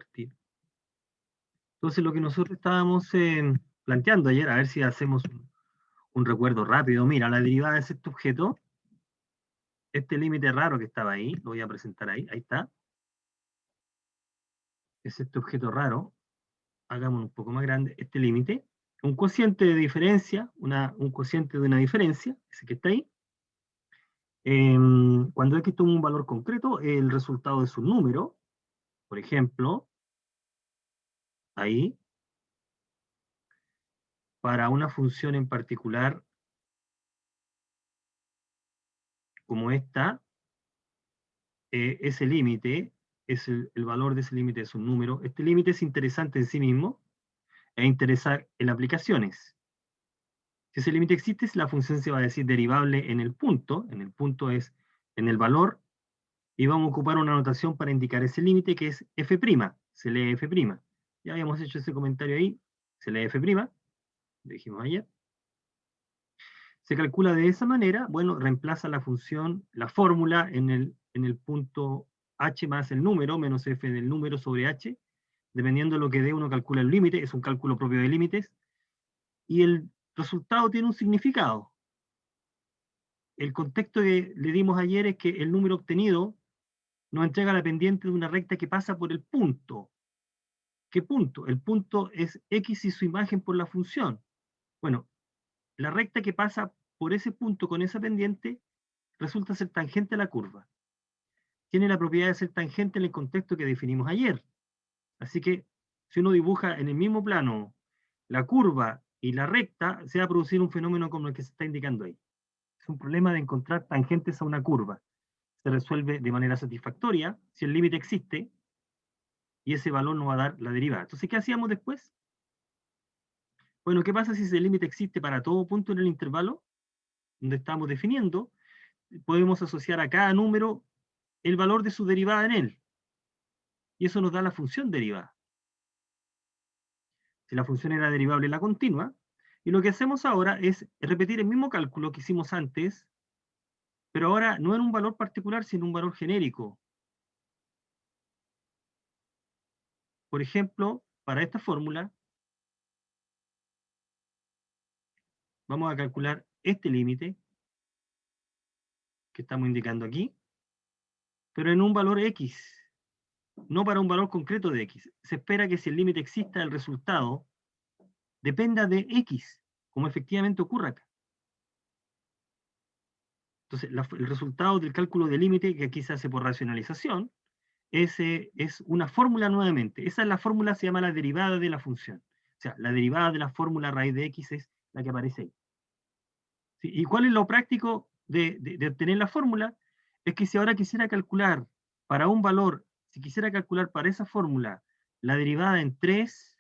compartir. Entonces, lo que nosotros estábamos planteando ayer, a ver si hacemos un recuerdo rápido. Mira, la derivada es este objeto, este límite raro que estaba ahí, lo voy a presentar ahí, ahí está. Es este objeto raro, hagámoslo un poco más grande, este límite, un cociente de diferencia, un cociente de una diferencia, ese que está ahí. Cuando x toma un valor concreto, el resultado es un número, por ejemplo, ahí, para una función en particular como esta, ese límite, el valor de ese límite es un número. Este límite es interesante en sí mismo e interesa en aplicaciones. Si ese límite existe, la función se va a decir derivable en el punto es en el valor, y vamos a ocupar una notación para indicar ese límite que es f', se lee f'. Ya habíamos hecho ese comentario ahí, se lee f', lo dijimos ayer. Se calcula de esa manera, bueno, reemplaza la función, la fórmula en el punto h más el número, menos f del número sobre h, dependiendo de lo que dé, uno calcula el límite, es un cálculo propio de límites, y el resultado tiene un significado. El contexto que le dimos ayer es que el número obtenido nos entrega la pendiente de una recta que pasa por el punto. ¿Qué punto? El punto es x y su imagen por la función. Bueno, la recta que pasa por ese punto con esa pendiente resulta ser tangente a la curva. Tiene la propiedad de ser tangente en el contexto que definimos ayer. Así que si uno dibuja en el mismo plano la curva y la recta, se va a producir un fenómeno como el que se está indicando ahí. Es un problema de encontrar tangentes a una curva. Se resuelve de manera satisfactoria si el límite existe y ese valor nos va a dar la derivada. Entonces, ¿qué hacíamos después? Bueno, ¿qué pasa si ese límite existe para todo punto en el intervalo donde estamos definiendo? Podemos asociar a cada número el valor de su derivada en él. Y eso nos da la función derivada. Si la función era derivable la continua, y lo que hacemos ahora es repetir el mismo cálculo que hicimos antes, pero ahora no en un valor particular, sino en un valor genérico. Por ejemplo, para esta fórmula, vamos a calcular este límite que estamos indicando aquí, pero en un valor x, no para un valor concreto de x. Se espera que si el límite exista, el resultado dependa de x, como efectivamente ocurre acá. Entonces, el resultado del cálculo de límite, que aquí se hace por racionalización, es una fórmula nuevamente. Esa es la fórmula, se llama la derivada de la función. O sea, la derivada de la fórmula raíz de x es la que aparece ahí. ¿Sí? ¿Y cuál es lo práctico de obtener la fórmula? Es que si ahora quisiera calcular para un valor, si quisiera calcular para esa fórmula la derivada en 3,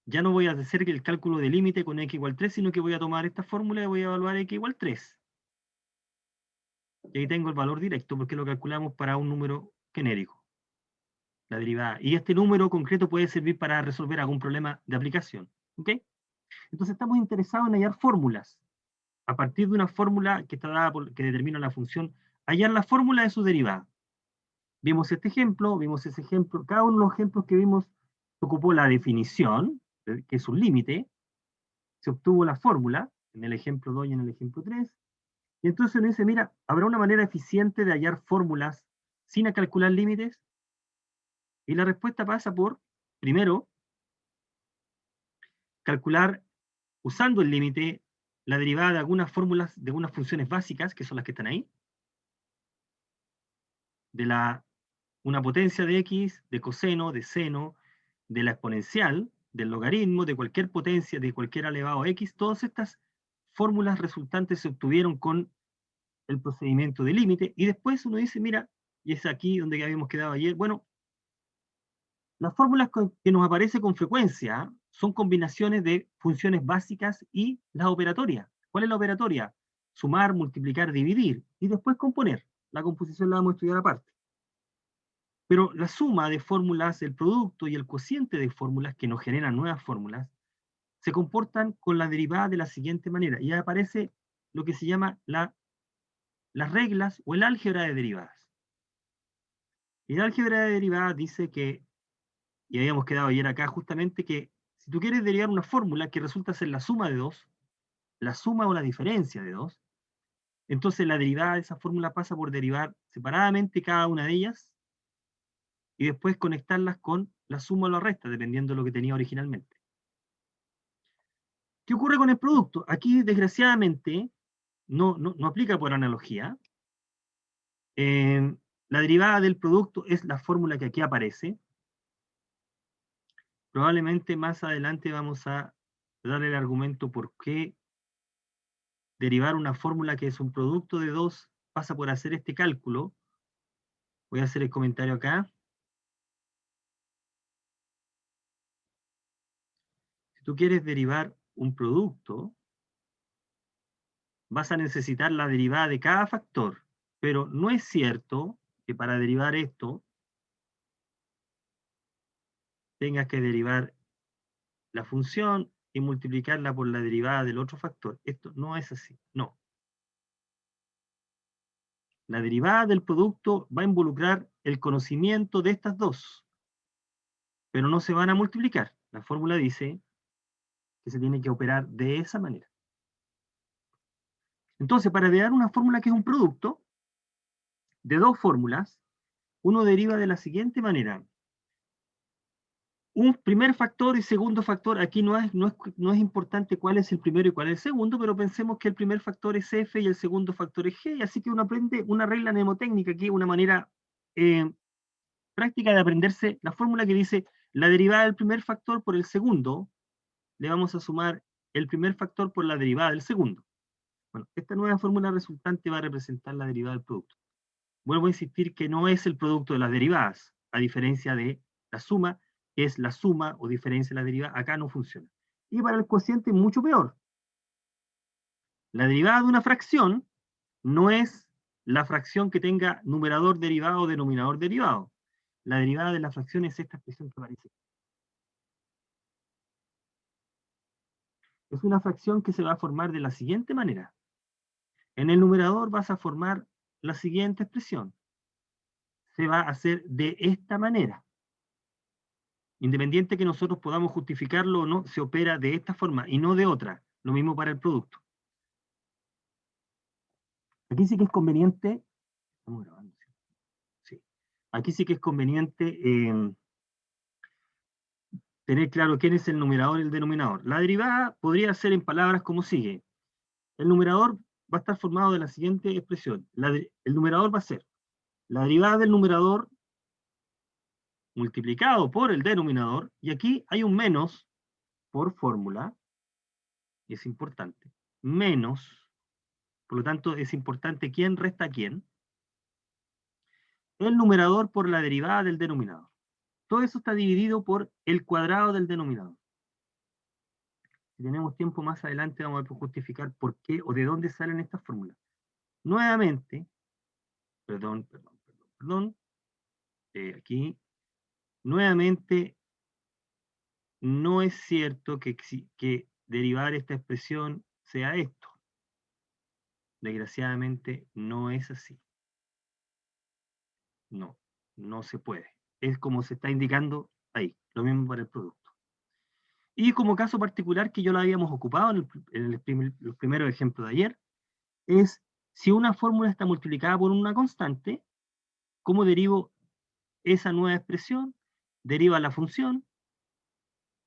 ya no voy a hacer el cálculo de límite con x igual 3, sino que voy a tomar esta fórmula y voy a evaluar x igual 3. Y ahí tengo el valor directo, porque lo calculamos para un número genérico, la derivada. Y este número concreto puede servir para resolver algún problema de aplicación. ¿Ok? Entonces estamos interesados en hallar fórmulas. A partir de una fórmula que está dada que determina la función, hallar la fórmula de su derivada. Vimos este ejemplo, vimos ese ejemplo. Cada uno de los ejemplos que vimos ocupó la definición, que es un límite. Se obtuvo la fórmula, en el ejemplo 2 y en el ejemplo 3. Y entonces uno dice, mira, ¿habrá una manera eficiente de hallar fórmulas sin calcular límites? Y la respuesta pasa por, primero, calcular, usando el límite, la derivada de algunas fórmulas, de algunas funciones básicas, que son las que están ahí, de una potencia de x, de coseno, de seno, de la exponencial, del logaritmo, de cualquier potencia, de cualquier elevado a x. Todas estas fórmulas resultantes se obtuvieron con el procedimiento de límite, y después uno dice, mira, y es aquí donde habíamos quedado ayer, bueno, las fórmulas que nos aparecen con frecuencia son combinaciones de funciones básicas y las operatorias. ¿Cuál es la operatoria? Sumar, multiplicar, dividir, y después componer. La composición la vamos a estudiar aparte. Pero la suma de fórmulas, el producto y el cociente de fórmulas que nos generan nuevas fórmulas, se comportan con la derivada de la siguiente manera. Y aparece lo que se llama las reglas o el álgebra de derivadas. Y la álgebra de derivadas dice que, y habíamos quedado ayer acá justamente, que si tú quieres derivar una fórmula que resulta ser la suma de dos, la suma o la diferencia de dos, entonces la derivada de esa fórmula pasa por derivar separadamente cada una de ellas y después conectarlas con la suma o la resta, dependiendo de lo que tenía originalmente. ¿Qué ocurre con el producto? Aquí, desgraciadamente, no aplica por analogía. La derivada del producto es la fórmula que aquí aparece. Probablemente más adelante vamos a dar el argumento por qué derivar una fórmula que es un producto de dos pasa por hacer este cálculo. Voy a hacer el comentario acá. Si tú quieres derivar un producto, vas a necesitar la derivada de cada factor, pero no es cierto que para derivar esto tengas que derivar la función y multiplicarla por la derivada del otro factor. Esto no es así, no. La derivada del producto va a involucrar el conocimiento de estas dos, pero no se van a multiplicar. La fórmula dice que se tiene que operar de esa manera. Entonces, para derivar una fórmula que es un producto de dos fórmulas, uno deriva de la siguiente manera. Un primer factor y segundo factor, aquí no es importante cuál es el primero y cuál es el segundo, pero pensemos que el primer factor es F y el segundo factor es G, así que uno aprende una regla mnemotécnica aquí, una manera práctica de aprenderse la fórmula que dice la derivada del primer factor por el segundo, le vamos a sumar el primer factor por la derivada del segundo. Bueno, esta nueva fórmula resultante va a representar la derivada del producto. Vuelvo a insistir que no es el producto de las derivadas, a diferencia de la suma, que es la suma o diferencia de la derivada, acá no funciona. Y para el cociente mucho peor. La derivada de una fracción no es la fracción que tenga numerador derivado o denominador derivado. La derivada de la fracción es esta expresión que aparece. Es una fracción que se va a formar de la siguiente manera. En el numerador vas a formar la siguiente expresión. Se va a hacer de esta manera. Independiente que nosotros podamos justificarlo o no, se opera de esta forma y no de otra. Lo mismo para el producto. Aquí sí que es conveniente, estamos grabando, sí. Aquí sí que es conveniente tener claro quién es el numerador y el denominador. La derivada podría ser en palabras como sigue. El numerador va a estar formado de la siguiente expresión. El numerador va a ser la derivada del numerador multiplicado por el denominador, y aquí hay un menos por fórmula, y es importante, menos, por lo tanto es importante quién resta a quién, el numerador por la derivada del denominador. Todo eso está dividido por el cuadrado del denominador. Si tenemos tiempo más adelante vamos a justificar por qué o de dónde salen estas fórmulas. Nuevamente, aquí, nuevamente, no es cierto que derivar esta expresión sea esto. Desgraciadamente no es así. No se puede. Es como se está indicando ahí, lo mismo para el producto. Y como caso particular que yo lo habíamos ocupado en los primeros ejemplos de ayer, es si una fórmula está multiplicada por una constante, ¿cómo derivo esa nueva expresión? Deriva la función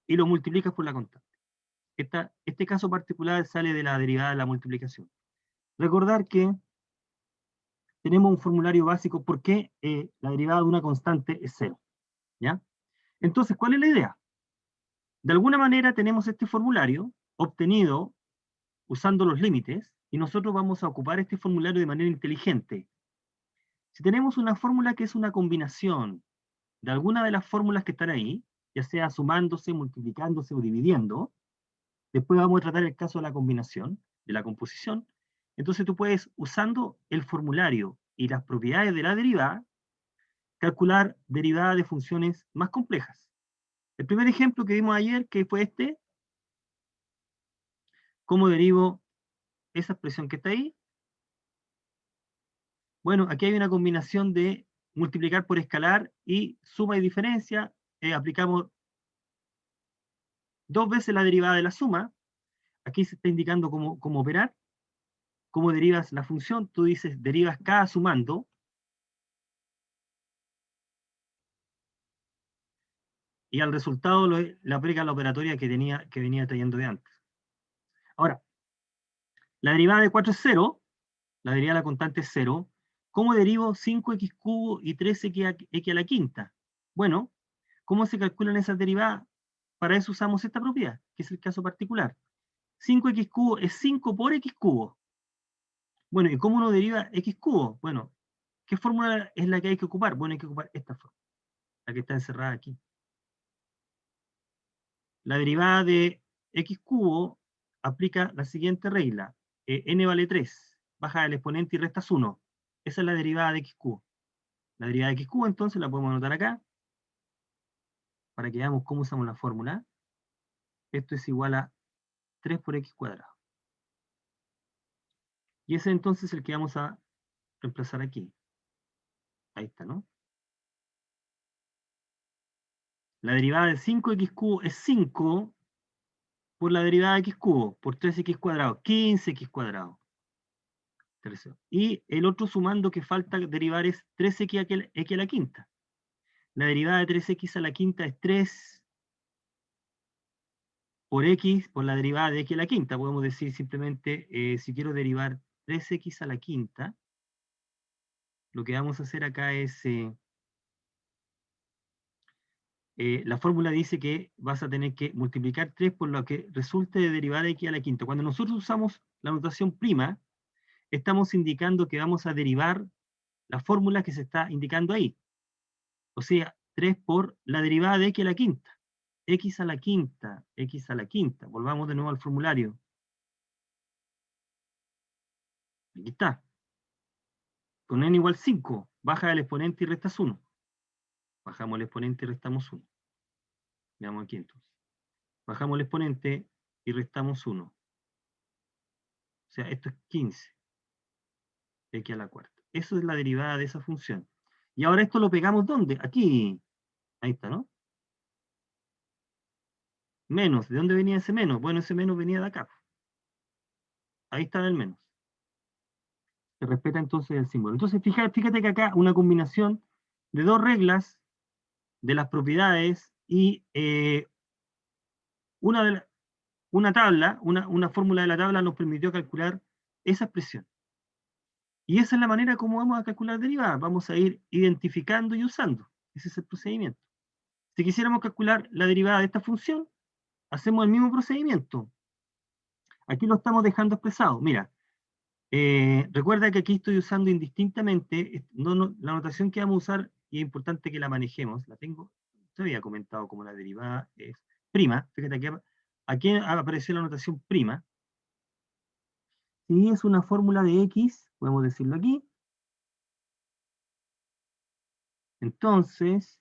y lo multiplicas por la constante. Este caso particular sale de la derivada de la multiplicación. Recordar que tenemos un formulario básico porque la derivada de una constante es 0. ¿Ya? Entonces, ¿cuál es la idea? De alguna manera tenemos este formulario obtenido usando los límites y nosotros vamos a ocupar este formulario de manera inteligente. Si tenemos una fórmula que es una combinación de alguna de las fórmulas que están ahí, ya sea sumándose, multiplicándose o dividiendo, después vamos a tratar el caso de la combinación, de la composición, entonces tú puedes, usando el formulario y las propiedades de la derivada, calcular derivadas de funciones más complejas. El primer ejemplo que vimos ayer, que fue este, ¿cómo derivo esa expresión que está ahí? Bueno, aquí hay una combinación de multiplicar por escalar y suma y diferencia, aplicamos 2 veces la derivada de la suma. Aquí se está indicando cómo operar, cómo derivas la función. Tú dices, derivas k sumando, y al resultado le aplica la operatoria que venía trayendo de antes. Ahora, la derivada de 4 es 0, la derivada de la constante es 0. ¿Cómo derivo 5x cubo y 3x a la quinta? Bueno, ¿cómo se calculan esas derivadas? Para eso usamos esta propiedad, que es el caso particular. 5x cubo es 5 por x cubo. Bueno, ¿y cómo uno deriva x cubo? Bueno, ¿qué fórmula es la que hay que ocupar? Bueno, hay que ocupar esta fórmula, la que está encerrada aquí. La derivada de x cubo aplica la siguiente regla. N vale 3, baja el exponente y restas 1. Esa es la derivada de x cubo. La derivada de x cubo, entonces, la podemos anotar acá, para que veamos cómo usamos la fórmula. Esto es igual a 3 por x cuadrado. Y ese entonces es el que vamos a reemplazar aquí. Ahí está, ¿no? La derivada de 5x cubo es 5 por la derivada de x cubo, por 3x cuadrado, 15x cuadrado. Y el otro sumando que falta derivar es 3x a la quinta. La derivada de 3x a la quinta es 3 por x por la derivada de x a la quinta. Podemos decir simplemente, si quiero derivar 3x a la quinta, lo que vamos a hacer acá es, la fórmula dice que vas a tener que multiplicar 3 por lo que resulte de derivar x a la quinta. Cuando nosotros usamos la notación prima, estamos indicando que vamos a derivar la fórmula que se está indicando ahí. O sea, 3 por la derivada de x a la quinta. X a la quinta, x a la quinta. Volvamos de nuevo al formulario. Aquí está. Con n igual 5, baja el exponente y restas 1. Bajamos el exponente y restamos 1. Veamos aquí entonces. Bajamos el exponente y restamos 1. O sea, esto es 15. X a la cuarta. Eso es la derivada de esa función. Y ahora esto lo pegamos ¿dónde? Aquí. Ahí está, ¿no? Menos. ¿De dónde venía ese menos? Bueno, ese menos venía de acá. Ahí está el menos. Se respeta entonces el símbolo. Entonces, fíjate que acá una combinación de dos reglas de las propiedades y una tabla, una fórmula de la tabla nos permitió calcular esa expresión. Y esa es la manera como vamos a calcular derivadas. Vamos a ir identificando y usando. Ese es el procedimiento. Si quisiéramos calcular la derivada de esta función, hacemos el mismo procedimiento. Aquí lo estamos dejando expresado. Mira, recuerda que aquí estoy usando indistintamente, la notación que vamos a usar, y es importante que la manejemos, la tengo, te había comentado como la derivada es prima, fíjate aquí apareció la notación prima. Si es una fórmula de x, podemos decirlo aquí, entonces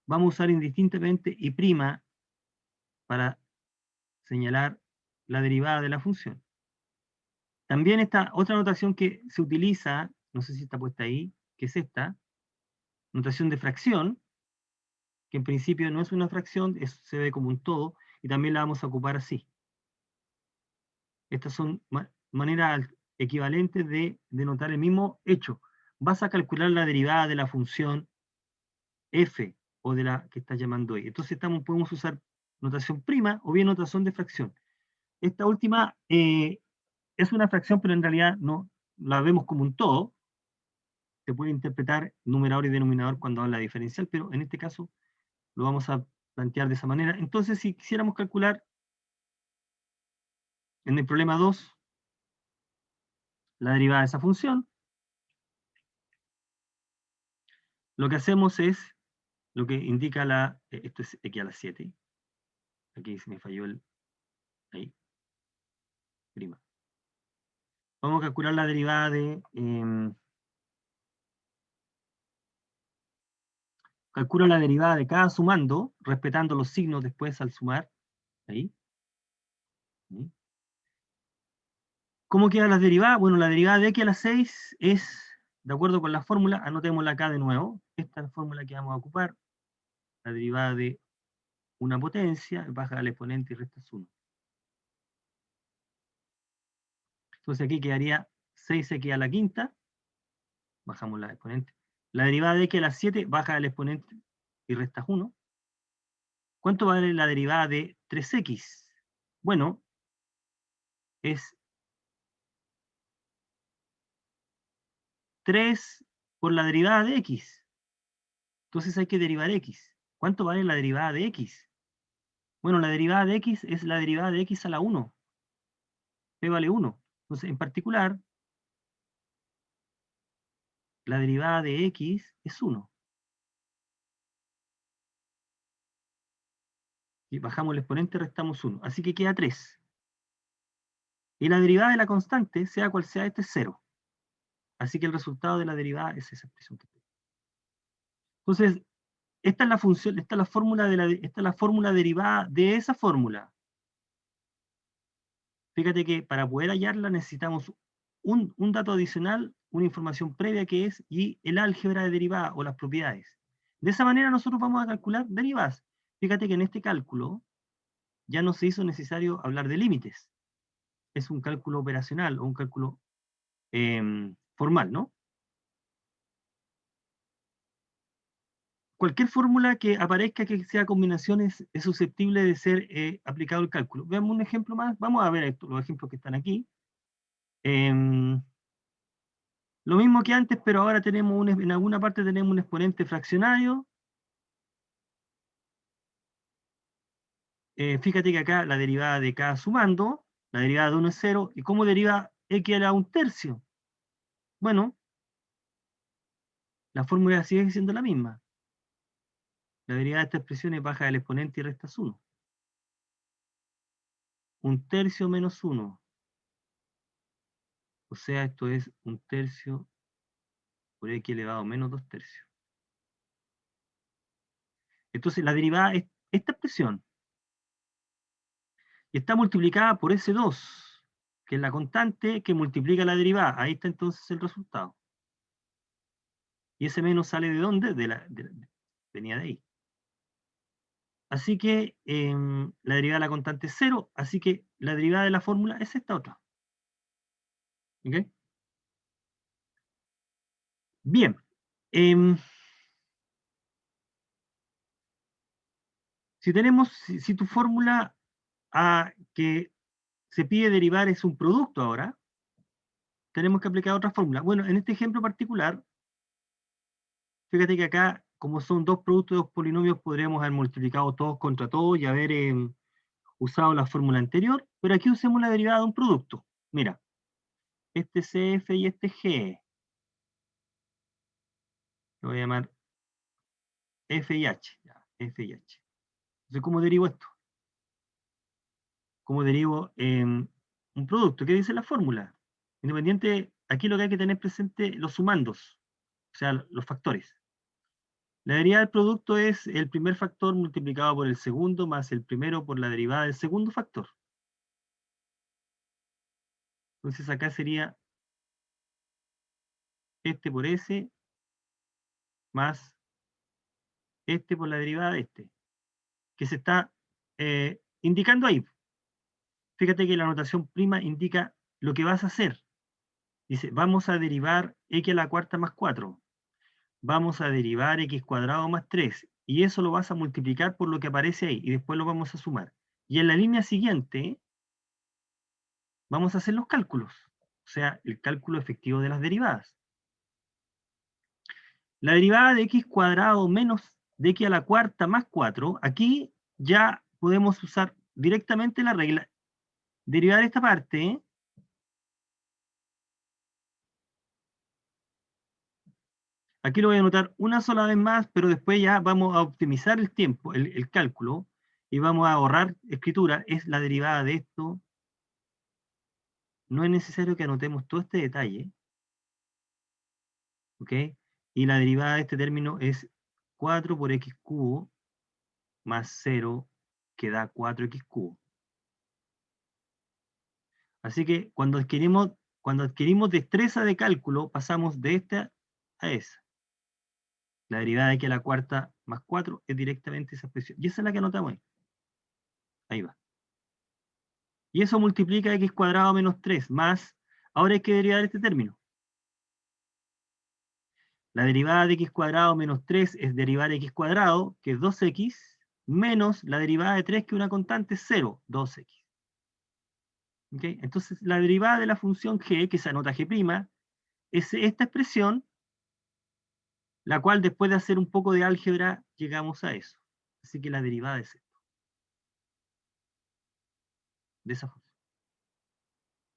vamos a usar indistintamente y prima para señalar la derivada de la función. También esta otra notación que se utiliza, no sé si está puesta ahí, que es esta, notación de fracción, que en principio no es una fracción, se ve como un todo, y también la vamos a ocupar así. Estas son maneras equivalentes de denotar el mismo hecho. Vas a calcular la derivada de la función f, o de la que estás llamando y. Entonces podemos usar notación prima o bien notación de fracción. Esta última es una fracción, pero en realidad no la vemos como un todo. Se puede interpretar numerador y denominador cuando habla diferencial, pero en este caso lo vamos a plantear de esa manera. Entonces, si quisiéramos calcular en el problema 2 la derivada de esa función, lo que hacemos es lo que indica esto es x a la 7. Aquí se me falló ahí, prima. Vamos a calcular la derivada de, calculo la derivada de cada sumando, respetando los signos después al sumar, ahí. ¿Cómo quedan las derivadas? Bueno, la derivada de x a la 6 es de acuerdo con la fórmula, anotémosla acá de nuevo. Esta es la fórmula que vamos a ocupar. La derivada de una potencia, baja al exponente y restas 1. Entonces aquí quedaría 6x a la quinta, bajamos la exponente. La derivada de x a la 7, baja al exponente y restas 1. ¿Cuánto vale la derivada de 3x? Bueno, es 3 por la derivada de x. Entonces hay que derivar x. ¿Cuánto vale la derivada de x? Bueno, la derivada de x es la derivada de x a la 1. P vale 1. Entonces, en particular, la derivada de x es 1. Y bajamos el exponente, restamos 1. Así que queda 3. Y la derivada de la constante, sea cual sea, este es 0. Así que el resultado de la derivada es esa expresión que tengo. Entonces, esta es la función, esta es la fórmula esta es la fórmula derivada de esa fórmula. Fíjate que para poder hallarla necesitamos un dato adicional, una información previa que es, y el álgebra de derivada o las propiedades. De esa manera nosotros vamos a calcular derivadas. Fíjate que en este cálculo ya no se hizo necesario hablar de límites. Es un cálculo operacional o un cálculo formal, ¿no? Cualquier fórmula que aparezca que sea combinaciones es susceptible de ser aplicado al cálculo. Veamos un ejemplo más. Vamos a ver los ejemplos que están aquí. Lo mismo que antes, pero ahora tenemos en alguna parte tenemos un exponente fraccionario. Fíjate que acá la derivada de k sumando, la derivada de 1 es 0. ¿Y cómo deriva x a la 1/3? Bueno, la fórmula sigue siendo la misma. La derivada de esta expresión es baja del exponente y restas 1. 1/3 menos 1. O sea, esto es 1/3 por x elevado a menos 2/3. Entonces la derivada es esta expresión. Y está multiplicada por ese 2, que es la constante que multiplica la derivada. Ahí está entonces el resultado. Y ese menos sale ¿de dónde? Venía de ahí. Así que la derivada de la constante es 0, así que la derivada de la fórmula es esta otra. ¿Ok? Bien. Si tu fórmula que se pide derivar es un producto ahora, tenemos que aplicar otra fórmula. Bueno, en este ejemplo particular, fíjate que acá, como son dos productos de dos polinomios, podríamos haber multiplicado todos contra todos y haber usado la fórmula anterior, pero aquí usemos la derivada de un producto. Mira, este CF y este G. Lo voy a llamar F y H. Ya, F y H. Entonces, ¿cómo derivo esto? ¿Cómo derivo un producto? ¿Qué dice la fórmula? Independiente, aquí lo que hay que tener presente, los sumandos, o sea, los factores. La derivada del producto es el primer factor multiplicado por el segundo más el primero por la derivada del segundo factor. Entonces acá sería este por S más este por la derivada de este, que se está indicando ahí. Fíjate que la notación prima indica lo que vas a hacer. Dice, vamos a derivar x a la cuarta más 4. Vamos a derivar x cuadrado más 3. Y eso lo vas a multiplicar por lo que aparece ahí. Y después lo vamos a sumar. Y en la línea siguiente, vamos a hacer los cálculos. O sea, el cálculo efectivo de las derivadas. La derivada de x cuadrado menos de x a la cuarta más 4, aquí ya podemos usar directamente la regla. Derivar esta parte, aquí lo voy a anotar una sola vez más, pero después ya vamos a optimizar el tiempo, el cálculo, y vamos a ahorrar escritura. Es la derivada de esto. No es necesario que anotemos todo este detalle. ¿Ok? Y la derivada de este término es 4 por x cubo más 0, que da 4x cubo. Así que cuando adquirimos destreza de cálculo, pasamos de esta a esa. La derivada de x a la cuarta más 4 es directamente esa expresión. Y esa es la que anotamos ahí. Ahí va. Y eso multiplica x cuadrado menos 3 más, ahora hay que derivar este término. La derivada de x cuadrado menos 3 es derivar x cuadrado, que es 2x, menos la derivada de 3, que es una constante, es 0, 2x. ¿Okay? Entonces, la derivada de la función g, que se anota g', es esta expresión, la cual después de hacer un poco de álgebra, llegamos a eso. Así que la derivada es esto, de esa función.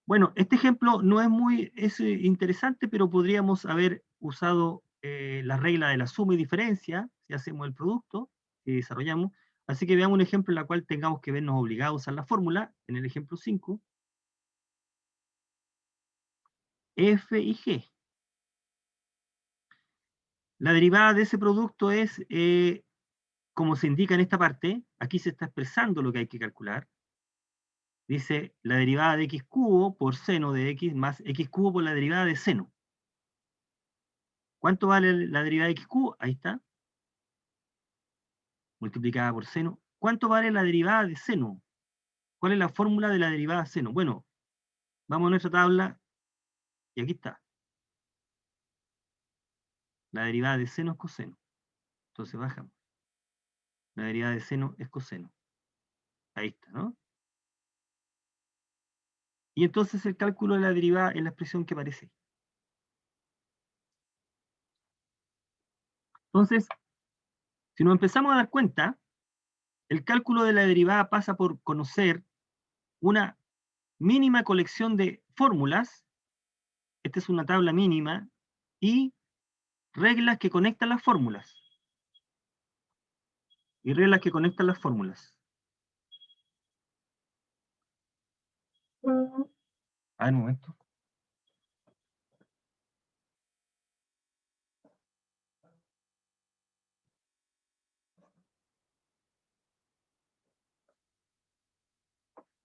Bueno, este ejemplo no es muy interesante, pero podríamos haber usado la regla de la suma y diferencia, si hacemos el producto, y desarrollamos. Así que veamos un ejemplo en el cual tengamos que vernos obligados a usar la fórmula, en el ejemplo 5, f y g. La derivada de ese producto es, como se indica en esta parte, aquí se está expresando lo que hay que calcular. Dice la derivada de x cubo por seno de x más x cubo por la derivada de seno. ¿Cuánto vale la derivada de x cubo? Ahí está. Multiplicada por seno. ¿Cuánto vale la derivada de seno? ¿Cuál es la fórmula de la derivada de seno? Bueno, vamos a nuestra tabla y aquí está. La derivada de seno es coseno. Entonces bajamos. La derivada de seno es coseno. Ahí está, ¿no? Y entonces el cálculo de la derivada es la expresión que aparece. Entonces, si nos empezamos a dar cuenta, el cálculo de la derivada pasa por conocer una mínima colección de fórmulas. Esta es una tabla mínima, y reglas que conectan las fórmulas. Y reglas que conectan las fórmulas. A ver, un momento.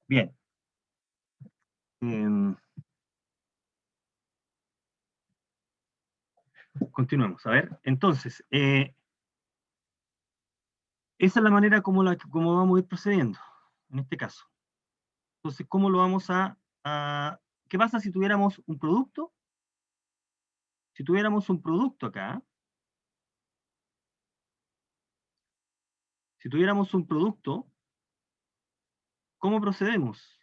Bien. Continuemos. A ver, entonces, esa es la manera como vamos a ir procediendo, en este caso. Entonces, ¿cómo lo vamos ¿qué pasa si tuviéramos un producto? Si tuviéramos un producto acá, si tuviéramos un producto, ¿cómo procedemos?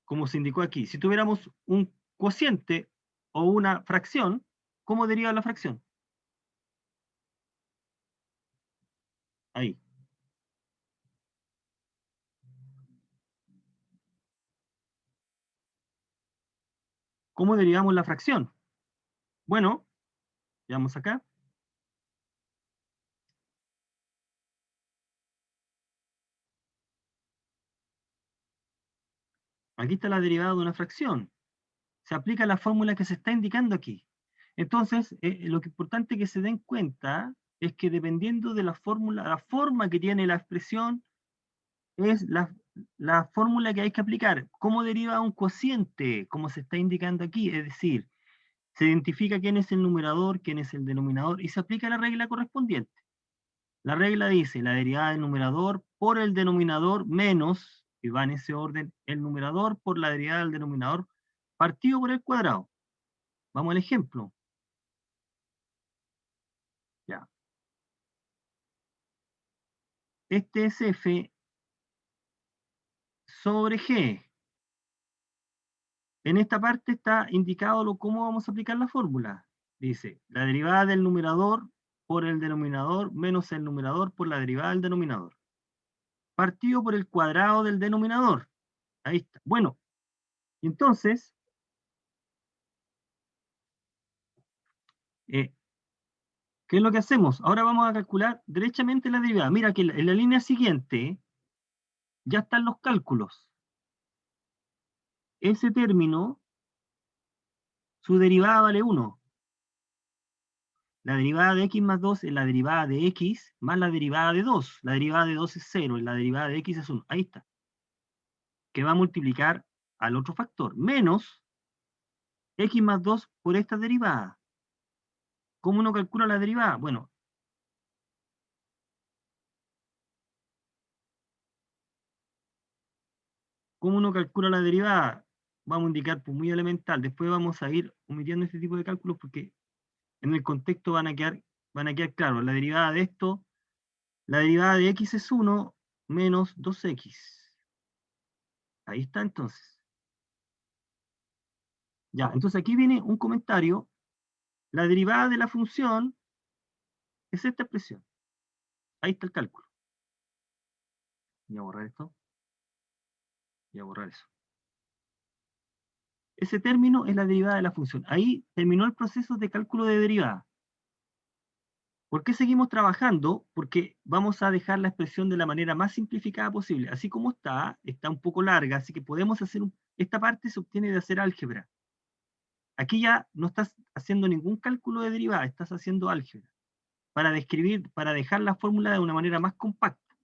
Como se indicó aquí. Si tuviéramos un cociente o una fracción, ¿cómo deriva la fracción? Ahí. ¿Cómo derivamos la fracción? Bueno, veamos acá. Aquí está la derivada de una fracción. Se aplica la fórmula que se está indicando aquí. Entonces, lo que es importante que se den cuenta es que dependiendo de la fórmula, la forma que tiene la expresión, es la fórmula que hay que aplicar. ¿Cómo deriva un cociente? Como se está indicando aquí, es decir, se identifica quién es el numerador, quién es el denominador, y se aplica la regla correspondiente. La regla dice la derivada del numerador por el denominador menos, y va en ese orden, el numerador por la derivada del denominador partido por el cuadrado. Vamos al ejemplo. Ya. Este es f sobre g. En esta parte está indicado cómo vamos a aplicar la fórmula. Dice, la derivada del numerador por el denominador menos el numerador por la derivada del denominador. Partido por el cuadrado del denominador. Ahí está. Bueno, entonces, ¿qué es lo que hacemos? Ahora vamos a calcular derechamente la derivada. Mira que en la línea siguiente ya están los cálculos. Ese término, su derivada vale 1. La derivada de x más 2 es la derivada de x más la derivada de 2. La derivada de 2 es 0 y la derivada de x es 1. Ahí está. Que va a multiplicar al otro factor. Menos x más 2 por esta derivada. ¿Cómo uno calcula la derivada? Bueno, ¿cómo uno calcula la derivada? Vamos a indicar pues, muy elemental. Después vamos a ir omitiendo este tipo de cálculos porque en el contexto van a quedar claros. La derivada de esto, la derivada de x es 1 menos 2x. Ahí está entonces. Ya, entonces aquí viene un comentario. La derivada de la función es esta expresión. Ahí está el cálculo. Voy a borrar esto. Voy a borrar eso. Ese término es la derivada de la función. Ahí terminó el proceso de cálculo de derivada. ¿Por qué seguimos trabajando? Porque vamos a dejar la expresión de la manera más simplificada posible. Así como está un poco larga, así que podemos hacer esta parte se obtiene de hacer álgebra. Aquí ya no estás haciendo ningún cálculo de derivada, estás haciendo álgebra. Para dejar la fórmula de una manera más compacta.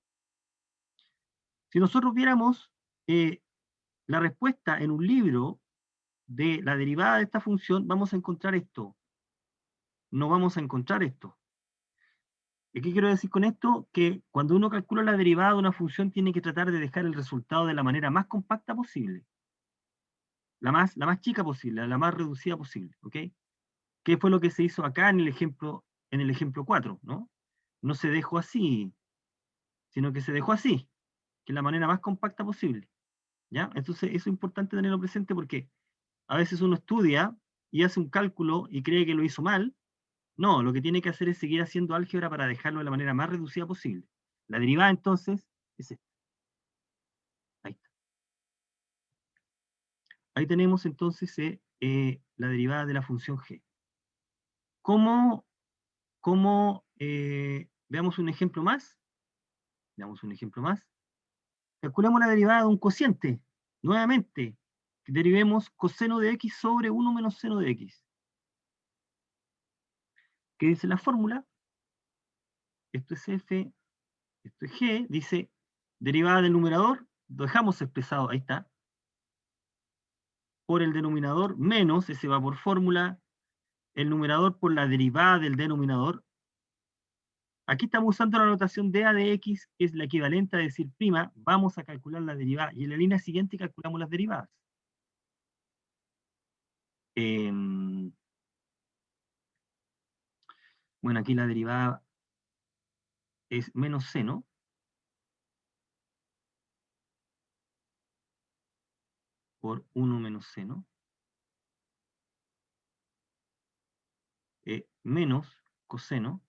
Si nosotros viéramos la respuesta en un libro de la derivada de esta función, vamos a encontrar esto. No vamos a encontrar esto. ¿Y qué quiero decir con esto? Que cuando uno calcula la derivada de una función tiene que tratar de dejar el resultado de la manera más compacta posible. La más chica posible, la más reducida posible. ¿Ok? ¿Qué fue lo que se hizo acá en el ejemplo 4? ¿No? No se dejó así, sino que se dejó así, que es la manera más compacta posible. ¿Ya? Entonces eso es importante tenerlo presente porque a veces uno estudia y hace un cálculo y cree que lo hizo mal. No, lo que tiene que hacer es seguir haciendo álgebra para dejarlo de la manera más reducida posible. La derivada entonces es esta. Ahí está. Ahí tenemos entonces la derivada de la función g. ¿Cómo, veamos un ejemplo más? Veamos un ejemplo más. Calculamos la derivada de un cociente. Nuevamente, derivemos coseno de x sobre 1 menos seno de x. ¿Qué dice la fórmula? Esto es f, esto es g. Dice derivada del numerador, lo dejamos expresado, ahí está, por el denominador menos, ese va por fórmula, el numerador por la derivada del denominador. Aquí estamos usando la notación de a de x, que es la equivalente a decir prima, vamos a calcular la derivada, y en la línea siguiente calculamos las derivadas. Bueno, aquí la derivada es menos seno, por 1 menos seno, menos coseno,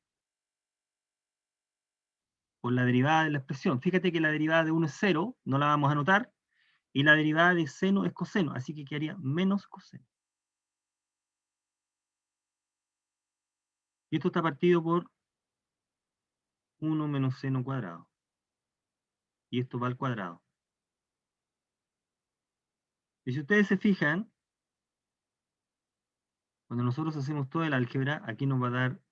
por la derivada de la expresión. Fíjate que la derivada de 1 es 0, no la vamos a anotar, y la derivada de seno es coseno, así que quedaría menos coseno. Y esto está partido por 1 menos seno cuadrado. Y esto va al cuadrado. Y si ustedes se fijan, cuando nosotros hacemos todo el álgebra, aquí nos va a dar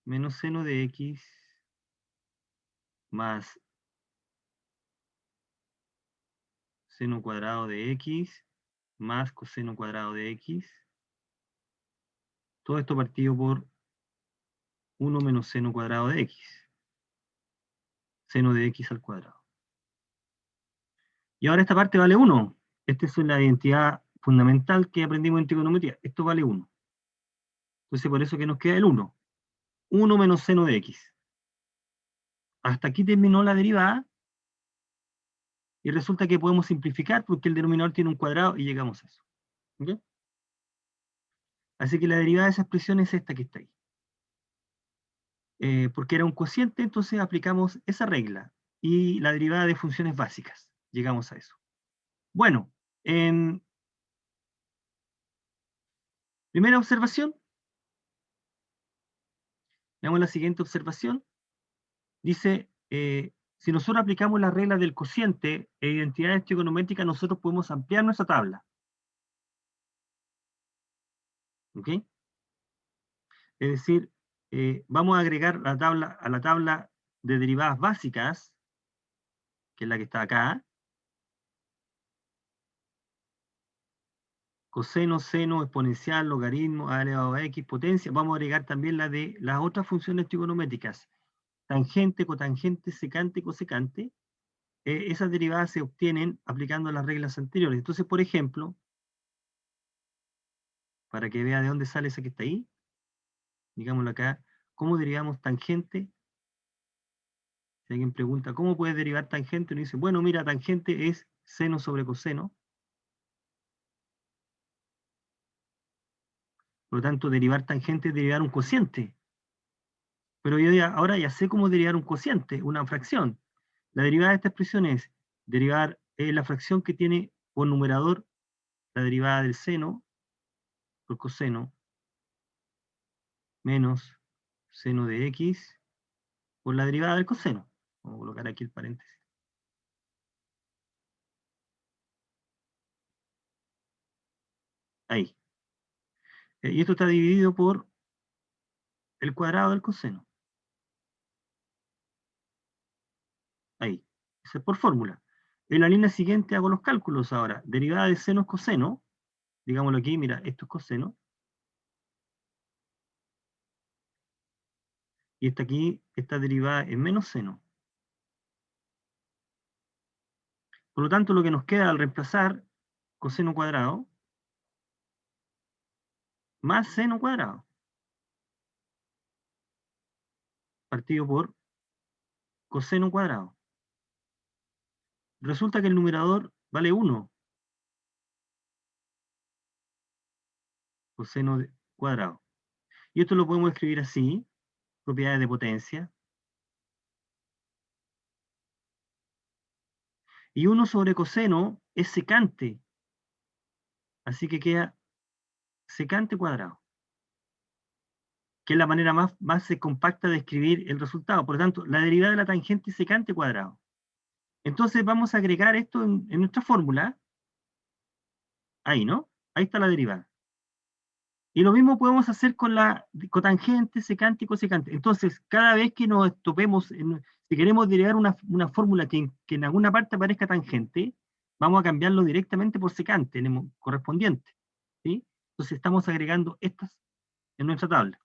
menos seno de x más seno cuadrado de x más coseno cuadrado de x. Todo esto partido por 1 menos seno cuadrado de x. Seno de x al cuadrado. Y ahora esta parte vale 1. Esta es la identidad fundamental que aprendimos en trigonometría. Esto vale 1. Entonces por eso que nos queda el 1. 1 menos seno de x. Hasta aquí terminó la derivada. Y resulta que podemos simplificar porque el denominador tiene un cuadrado y llegamos a eso. ¿Okay? Así que la derivada de esa expresión es esta que está ahí. Porque era un cociente, entonces aplicamos esa regla. Y la derivada de funciones básicas. Llegamos a eso. Bueno, primera observación. Veamos la siguiente observación. Dice, si nosotros aplicamos las reglas del cociente e identidades trigonométricas, nosotros podemos ampliar nuestra tabla. ¿Ok? Es decir, vamos a agregar a la tabla de derivadas básicas, que es la que está acá, coseno, seno, exponencial, logaritmo, a elevado a x, potencia. Vamos a agregar también la de las otras funciones trigonométricas, tangente, cotangente, secante, cosecante. Esas derivadas se obtienen aplicando las reglas anteriores. Entonces, por ejemplo, para que vea de dónde sale esa que está ahí, digámoslo acá, ¿cómo derivamos tangente? Si alguien pregunta, ¿cómo puedes derivar tangente? Uno dice, bueno, mira, tangente es seno sobre coseno. Por lo tanto, derivar tangente es derivar un cociente. Pero yo ahora ya sé cómo derivar un cociente, una fracción. La derivada de esta expresión es derivar la fracción que tiene por numerador la derivada del seno por coseno menos seno de x por la derivada del coseno. Vamos a colocar aquí el paréntesis. Ahí. Y esto está dividido por el cuadrado del coseno. Ahí. Eso es por fórmula. En la línea siguiente hago los cálculos ahora. Derivada de seno es coseno. Digámoslo aquí, mira, esto es coseno. Y esta aquí, esta derivada es menos seno. Por lo tanto, lo que nos queda al reemplazar coseno cuadrado más seno cuadrado partido por coseno cuadrado. Resulta que el numerador vale 1, coseno cuadrado. Y esto lo podemos escribir así, propiedades de potencia. Y 1 sobre coseno es secante. Así que queda secante cuadrado, que es la manera más compacta de escribir el resultado. Por lo tanto, la derivada de la tangente es secante cuadrado. Entonces vamos a agregar esto en nuestra fórmula. Ahí, ¿no? Ahí está la derivada. Y lo mismo podemos hacer con la cotangente, secante y cosecante. Entonces, cada vez que nos topemos, si queremos derivar una fórmula que en alguna parte aparezca tangente, vamos a cambiarlo directamente por secante, en el correspondiente. ¿Sí? Entonces estamos agregando estas en nuestra tabla.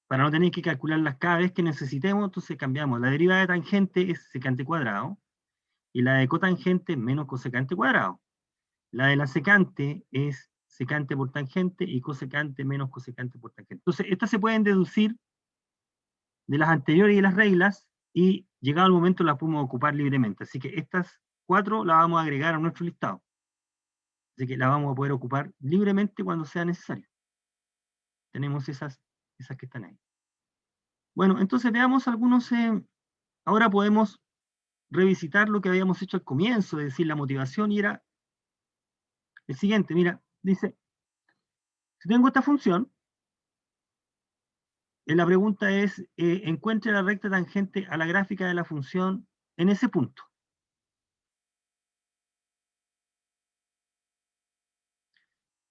Para no tener que calcularlas cada vez que necesitemos, entonces cambiamos. La derivada de tangente es secante cuadrado, y la de cotangente menos cosecante cuadrado. La de la secante es secante por tangente y cosecante menos cosecante por tangente. Entonces, estas se pueden deducir de las anteriores y de las reglas, y llegado el momento las podemos ocupar libremente. Así que estas 4 las vamos a agregar a nuestro listado. Así que las vamos a poder ocupar libremente cuando sea necesario. Tenemos esas que están ahí. Bueno, entonces veamos algunos. Ahora podemos revisitar lo que habíamos hecho al comienzo, es decir, la motivación, y era el siguiente. Mira, dice, si tengo esta función, la pregunta es, encuentre la recta tangente a la gráfica de la función en ese punto.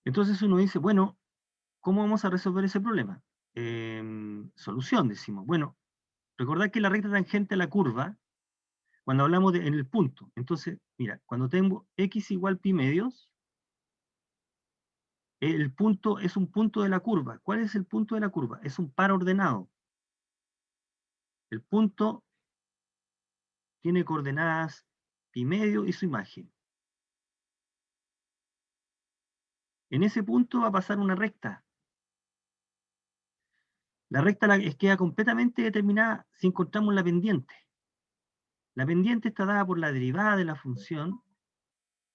Entonces uno dice, bueno, ¿cómo vamos a resolver ese problema? Solución, decimos. Bueno, recordad que la recta tangente a la curva, cuando hablamos en el punto, entonces, mira, cuando tengo x igual pi medios, el punto es un punto de la curva. ¿Cuál es el punto de la curva? Es un par ordenado. El punto tiene coordenadas pi medio y su imagen. En ese punto va a pasar una recta. La recta queda completamente determinada si encontramos la pendiente. La pendiente está dada por la derivada de la función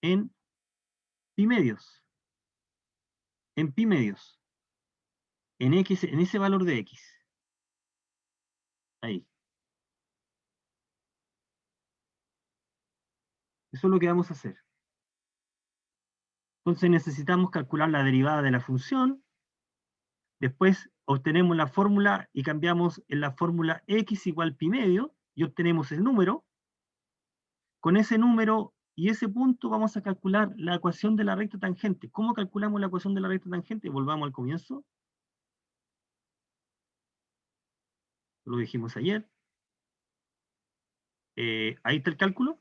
en pi medios. En pi medios. En x, en ese valor de x. Ahí. Eso es lo que vamos a hacer. Entonces necesitamos calcular la derivada de la función. Después obtenemos la fórmula y cambiamos en la fórmula x igual pi medio y obtenemos el número. Con ese número y ese punto vamos a calcular la ecuación de la recta tangente. ¿Cómo calculamos la ecuación de la recta tangente? Volvamos al comienzo. Lo dijimos ayer. Ahí está el cálculo.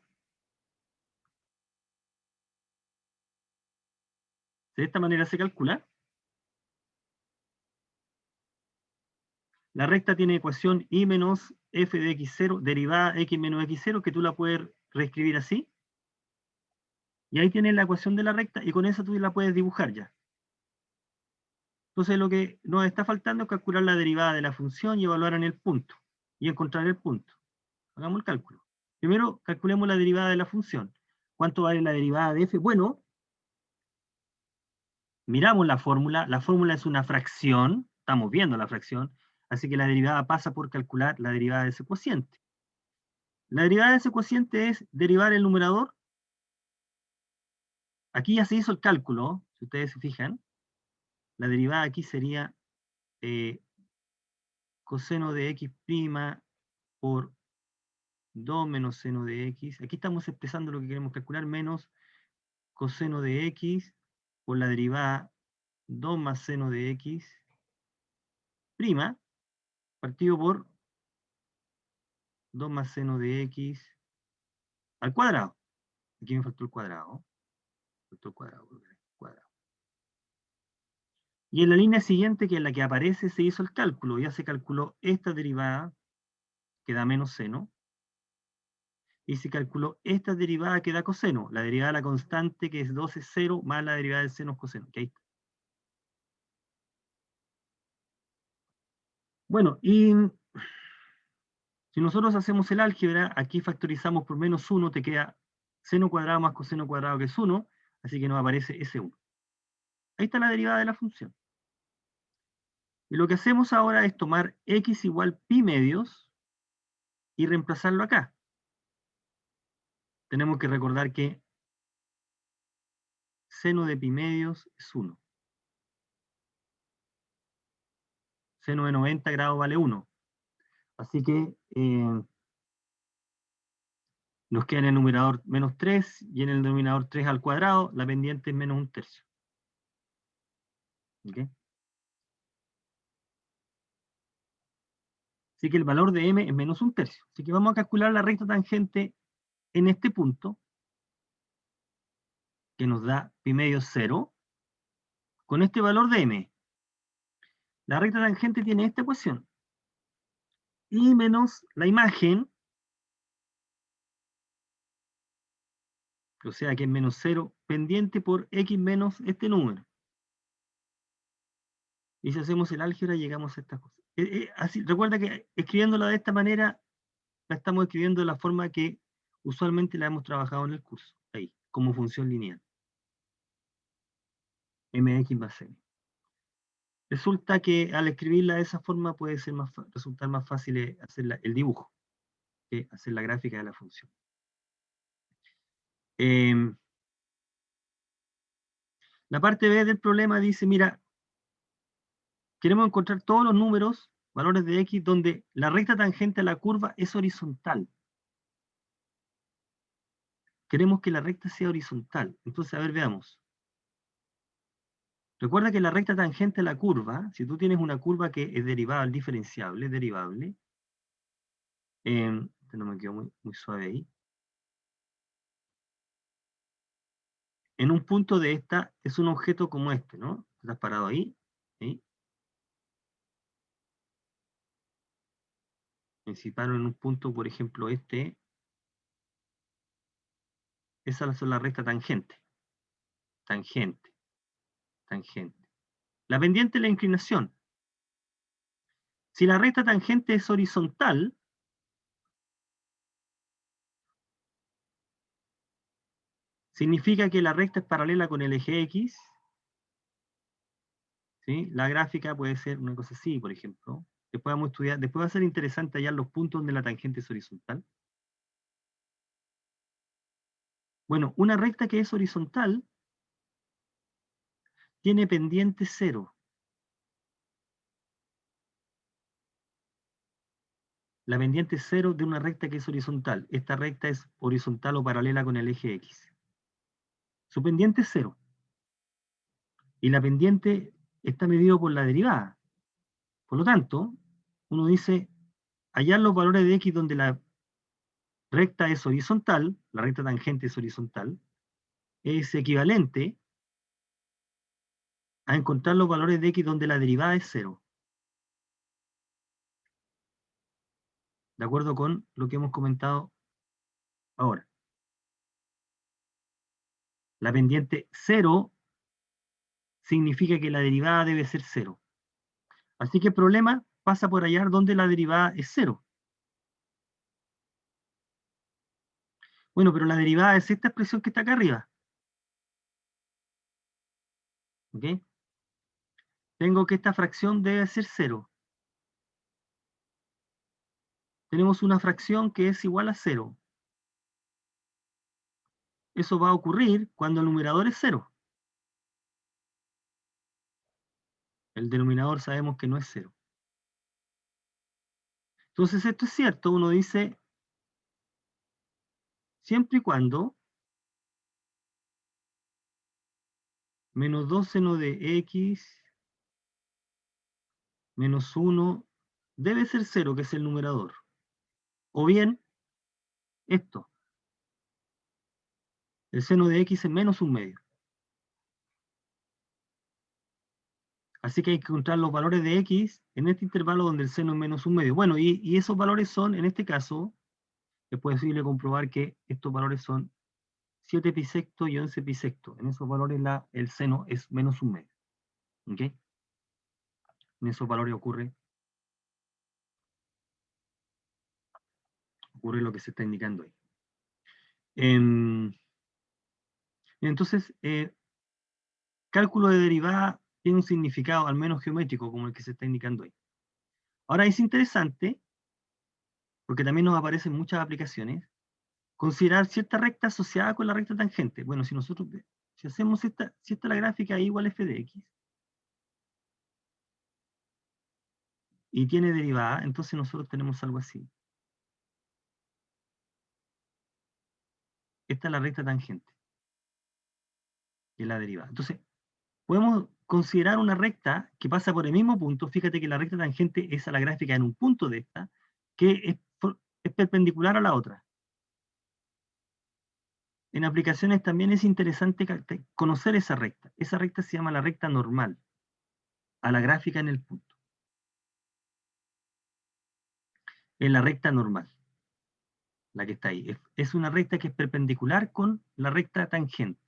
De esta manera se calcula. La recta tiene ecuación y menos f de x0, derivada x menos x0, que tú la puedes reescribir así. Y ahí tienes la ecuación de la recta, y con esa tú la puedes dibujar ya. Entonces lo que nos está faltando es calcular la derivada de la función y evaluar en el punto. Y encontrar el punto. Hagamos el cálculo. Primero, calculemos la derivada de la función. ¿Cuánto vale la derivada de f? Bueno, miramos la fórmula. La fórmula es una fracción. Estamos viendo la fracción. Así que la derivada pasa por calcular la derivada de ese cociente. La derivada de ese cociente es derivar el numerador. Aquí ya se hizo el cálculo, si ustedes se fijan. La derivada aquí sería coseno de x' por 2 menos seno de x. Aquí estamos expresando lo que queremos calcular, menos coseno de x por la derivada 2 más seno de x prima, partido por 2 más seno de x al cuadrado. Aquí me faltó el cuadrado. Faltó el cuadrado. Y en la línea siguiente, que es la que aparece, se hizo el cálculo. Ya se calculó esta derivada, que da menos seno. Y se calculó esta derivada que da coseno. La derivada de la constante, que es 2 es 0, más la derivada del seno es coseno. Que ahí está. Bueno, y si nosotros hacemos el álgebra, aquí factorizamos por menos 1, te queda seno cuadrado más coseno cuadrado, que es 1, así que nos aparece ese 1. Ahí está la derivada de la función. Y lo que hacemos ahora es tomar x igual pi medios y reemplazarlo acá. Tenemos que recordar que seno de pi medios es 1. Seno de 90 grados vale 1. Así que nos queda en el numerador menos 3 y en el denominador 3 al cuadrado, la pendiente es menos 1/3. ¿Okay? Así que el valor de m es menos 1/3. Así que vamos a calcular la recta tangente en este punto, que nos da pi medio 0, con este valor de m. La recta tangente tiene esta ecuación. Y menos la imagen, o sea que es menos 0, pendiente por x menos este número. Y si hacemos el álgebra, llegamos a estas cosas. Así, recuerda que escribiéndola de esta manera, la estamos escribiendo de la forma que usualmente la hemos trabajado en el curso. Ahí, como función lineal. Mx más m. Resulta que al escribirla de esa forma puede ser resultar más fácil hacer el dibujo que hacer la gráfica de la función. La parte B del problema dice, mira, queremos encontrar todos los números, valores de x, donde la recta tangente a la curva es horizontal. Queremos que la recta sea horizontal. Entonces, a ver, veamos. Recuerda que la recta tangente a la curva, si tú tienes una curva que es derivable, diferenciable, derivable, no me quedó muy suave ahí. En un punto de esta es un objeto como este, ¿no? Estás parado ahí, ¿sí? Si paro en un punto, por ejemplo, este, esas son la recta tangente. Tangente. Tangente. La pendiente es la inclinación. Si la recta tangente es horizontal, significa que la recta es paralela con el eje X. ¿Sí? La gráfica puede ser una cosa así, por ejemplo. Después vamos a estudiar, después va a ser interesante hallar los puntos donde la tangente es horizontal. Bueno, una recta que es horizontal tiene pendiente 0. La pendiente 0 de una recta que es horizontal. Esta recta es horizontal o paralela con el eje X. Su pendiente es 0. Y la pendiente está medido por la derivada. Por lo tanto, uno dice, hallar los valores de X donde la recta es horizontal, la recta tangente es horizontal, es equivalente a encontrar los valores de x donde la derivada es 0. De acuerdo con lo que hemos comentado ahora. La pendiente 0 significa que la derivada debe ser 0. Así que el problema pasa por hallar donde la derivada es 0. Bueno, pero la derivada es esta expresión que está acá arriba. ¿Ok? Tengo que esta fracción debe ser 0. Tenemos una fracción que es igual a 0. Eso va a ocurrir cuando el numerador es 0. El denominador sabemos que no es 0. Entonces esto es cierto, uno dice, siempre y cuando menos 2 seno de x menos 1 debe ser 0, que es el numerador. O bien, esto, el seno de x es menos un medio. Así que hay que encontrar los valores de x en este intervalo donde el seno es menos un medio. Bueno, y esos valores son, en este caso, es posible comprobar que estos valores son 7 pi sexto y 11 pi sexto. En esos valores el seno es menos un medio. ¿Ok? En esos valores ocurre lo que se está indicando ahí. Entonces, cálculo de derivada tiene un significado al menos geométrico, como el que se está indicando ahí. Ahora es interesante, porque también nos aparecen muchas aplicaciones, considerar cierta recta asociada con la recta tangente. Bueno, si hacemos si esta es la gráfica y igual f de x, y tiene derivada, entonces nosotros tenemos algo así. Esta es la recta tangente, que es la derivada. Entonces, podemos considerar una recta que pasa por el mismo punto. Fíjate que la recta tangente es a la gráfica en un punto de esta, que es perpendicular a la otra. En aplicaciones también es interesante conocer esa recta. Esa recta se llama la recta normal, a la gráfica en el punto. Es la recta normal, la que está ahí. Es una recta que es perpendicular con la recta tangente.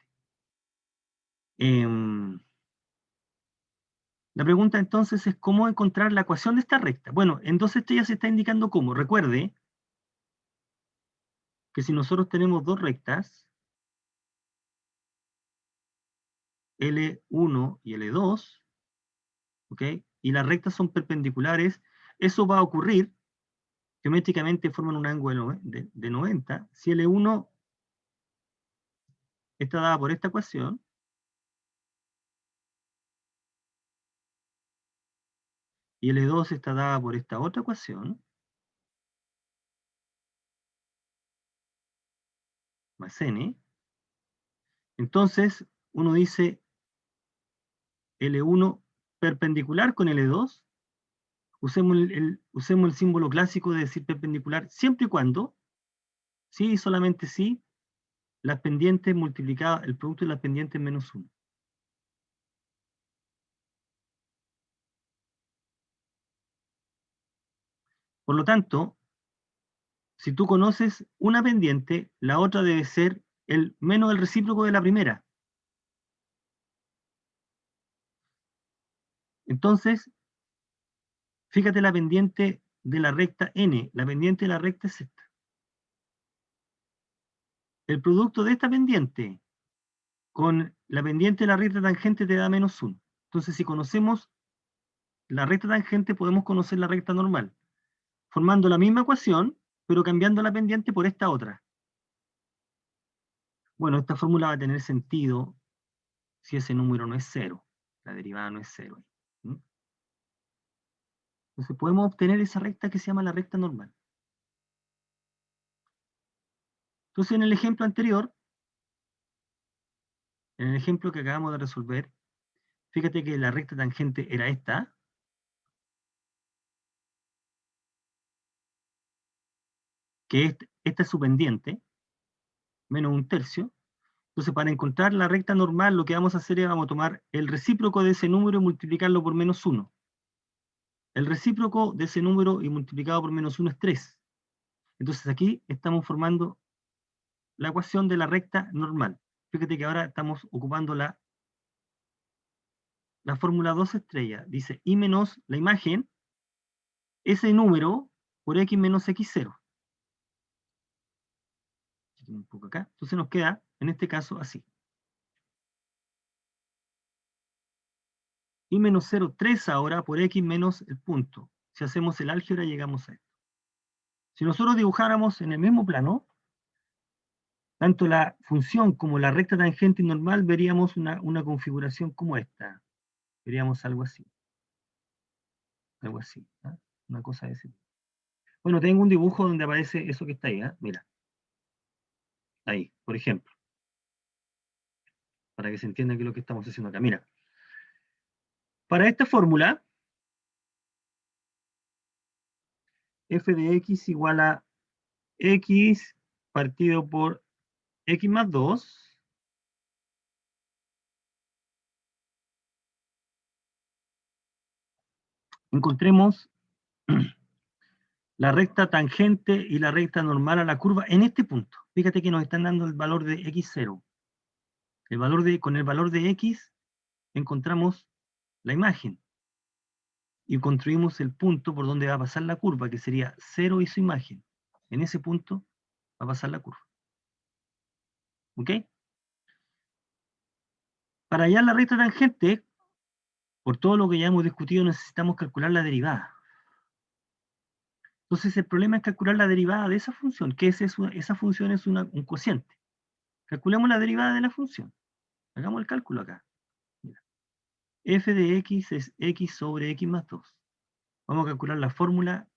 La pregunta entonces es cómo encontrar la ecuación de esta recta. Bueno, entonces esto ya se está indicando cómo. Recuerde que si nosotros tenemos dos rectas, L1 y L2, ¿ok? Y las rectas son perpendiculares, eso va a ocurrir, geométricamente forman un ángulo de 90, si L1 está dada por esta ecuación, y L2 está dada por esta otra ecuación, más N, entonces uno dice L1 perpendicular con L2, usemos el símbolo clásico de decir perpendicular, siempre y cuando, sí y solamente si, las pendientes multiplicadas, el producto de las pendientes menos 1. Por lo tanto, si tú conoces una pendiente, la otra debe ser el menos el recíproco de la primera. Entonces, fíjate la pendiente de la recta n, la pendiente de la recta es esta. El producto de esta pendiente con la pendiente de la recta tangente te da menos 1. Entonces, si conocemos la recta tangente, podemos conocer la recta normal, formando la misma ecuación, pero cambiando la pendiente por esta otra. Bueno, esta fórmula va a tener sentido si ese número no es 0. La derivada no es 0. Entonces podemos obtener esa recta que se llama la recta normal. Entonces en el ejemplo anterior, en el ejemplo que acabamos de resolver, fíjate que la recta tangente era esta, que esta es su pendiente, menos un tercio, Entonces, para encontrar la recta normal, lo que vamos a hacer es vamos a tomar el recíproco de ese número y multiplicarlo por menos 1. El recíproco de ese número y multiplicado por menos 1 es 3. Entonces aquí estamos formando la ecuación de la recta normal. Fíjate que ahora estamos ocupando la fórmula 2 estrellas. Dice y menos la imagen, ese número por x menos x0. Un poco acá. Entonces nos queda, en este caso, así. Y menos 0,3 ahora por x menos el punto. Si hacemos el álgebra llegamos a esto. Si nosotros dibujáramos en el mismo plano, tanto la función como la recta tangente y normal, veríamos una configuración como esta. Veríamos algo así. Algo así. ¿Ah? Una cosa de ese tipo. Bueno, tengo un dibujo donde aparece eso que está ahí. ¿Ah? Mira. Ahí, por ejemplo. Para que se entienda qué es lo que estamos haciendo acá. Mira. Para esta fórmula, f de x igual a x partido por x más 2. Encontremos la recta tangente y la recta normal a la curva en este punto. Fíjate que nos están dando el valor de x0. Con el valor de x encontramos la imagen y construimos el punto por donde va a pasar la curva, que sería 0 y su imagen. En ese punto va a pasar la curva. ¿Ok? Para hallar la recta tangente, por todo lo que ya hemos discutido, necesitamos calcular la derivada. Entonces el problema es calcular la derivada de esa función, que esa función es un cociente. Calculemos la derivada de la función. Hagamos el cálculo acá. Mira. F de x es x sobre x más 2. Vamos a calcular la fórmula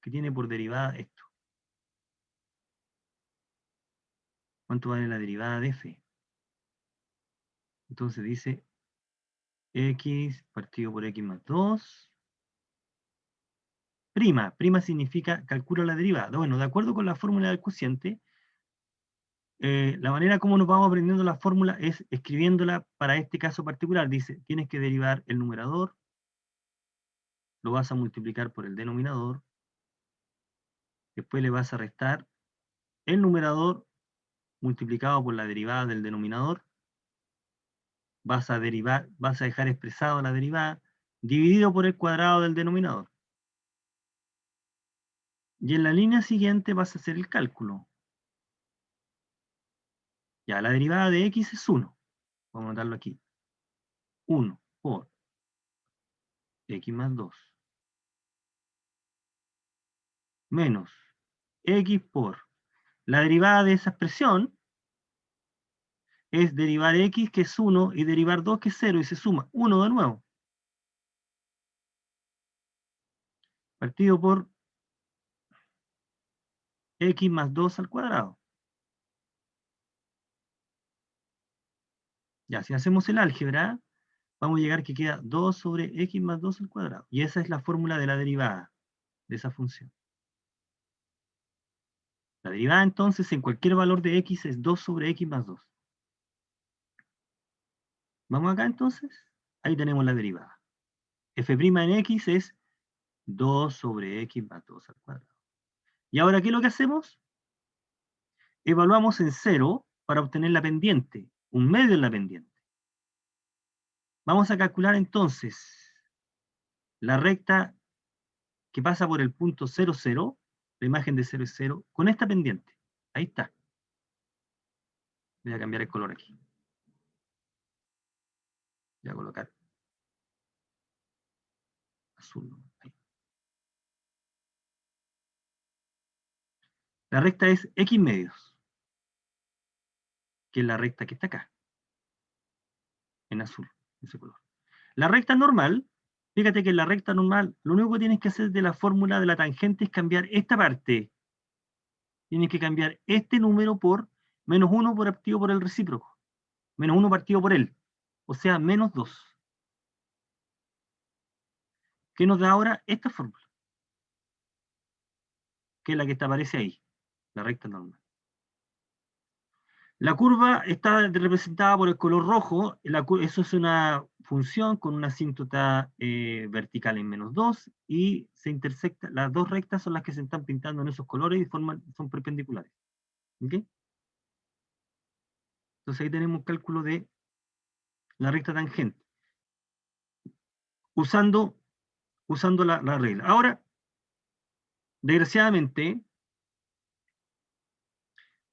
que tiene por derivada esto. ¿Cuánto vale la derivada de f? Entonces dice x partido por x más 2. Prima significa calcula la derivada. Bueno, de acuerdo con la fórmula del cociente, la manera como nos vamos aprendiendo la fórmula es escribiéndola para este caso particular. Dice, tienes que derivar el numerador, lo vas a multiplicar por el denominador, después le vas a restar el numerador multiplicado por la derivada del denominador, vas a dejar expresado la derivada, dividido por el cuadrado del denominador. Y en la línea siguiente vas a hacer el cálculo. Ya, la derivada de x es 1. Vamos a anotarlo aquí. 1 por x más 2. Menos x por la derivada de esa expresión es derivar x, que es 1, y derivar 2, que es 0, y se suma 1 de nuevo. Partido por x más 2 al cuadrado. Ya, si hacemos el álgebra, vamos a llegar que queda 2 sobre x más 2 al cuadrado. Y esa es la fórmula de la derivada de esa función. La derivada entonces en cualquier valor de x es 2 sobre x más 2. Vamos acá entonces. Ahí tenemos la derivada. F' en x es 2 sobre x más 2 al cuadrado. Y ahora, ¿qué es lo que hacemos? Evaluamos en 0 para obtener la pendiente, un medio en la pendiente. Vamos a calcular entonces la recta que pasa por el punto 0, 0, la imagen de 0 es 0, con esta pendiente. Ahí está. Voy a cambiar el color aquí. Voy a colocar azul. Ahí. La recta es x medios, que es la recta que está acá, en azul, ese color. La recta normal, fíjate que en la recta normal, lo único que tienes que hacer de la fórmula de la tangente es cambiar esta parte. Tienes que cambiar este número por menos 1 partido por el recíproco. Menos 1 partido por él. O sea, menos 2. ¿Qué nos da ahora esta fórmula? Que es la que te aparece ahí, la recta normal. La curva está representada por el color rojo, eso es una función con una asíntota vertical en -2, y se intersecta, las dos rectas son las que se están pintando en esos colores y son perpendiculares. ¿Ok? Entonces ahí tenemos un cálculo de la recta tangente, usando la regla. Ahora, desgraciadamente,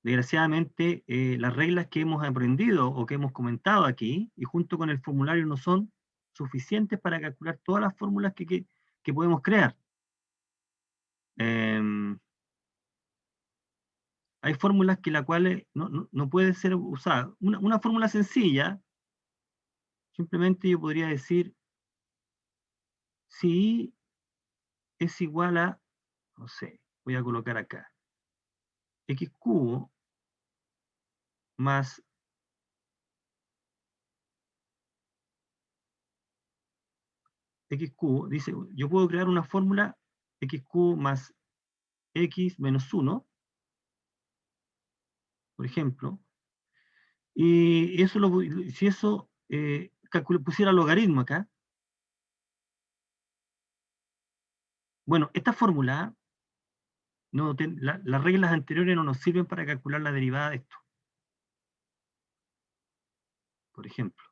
las reglas que hemos aprendido o que hemos comentado aquí, y junto con el formulario, no son suficientes para calcular todas las fórmulas que podemos crear. Hay fórmulas que las cuales no pueden ser usadas. Una fórmula sencilla, simplemente yo podría decir, si es igual a, no sé, voy a colocar acá, x cubo más x cubo, dice, yo puedo crear una fórmula x cubo más x menos 1, por ejemplo, y eso si eso pusiera logaritmo acá, bueno, esta fórmula, las reglas anteriores no nos sirven para calcular la derivada de esto, por ejemplo.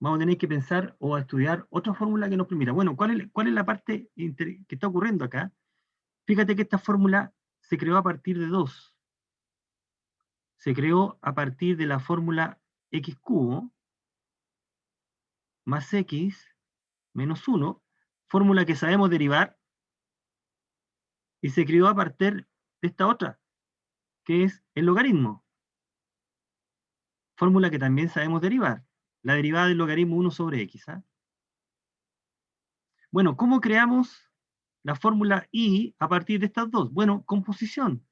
Vamos a tener que pensar o a estudiar otra fórmula que nos permita. Bueno, ¿cuál es la parte que está ocurriendo acá? Fíjate que esta fórmula se creó a partir de 2. Se creó a partir de la fórmula x cubo más x menos 1, fórmula que sabemos derivar, y se creó a partir de esta otra, que es el logaritmo. Fórmula que también sabemos derivar. La derivada del logaritmo 1 sobre x. ¿Ah? Bueno, ¿cómo creamos la fórmula y a partir de estas dos? Bueno, composición.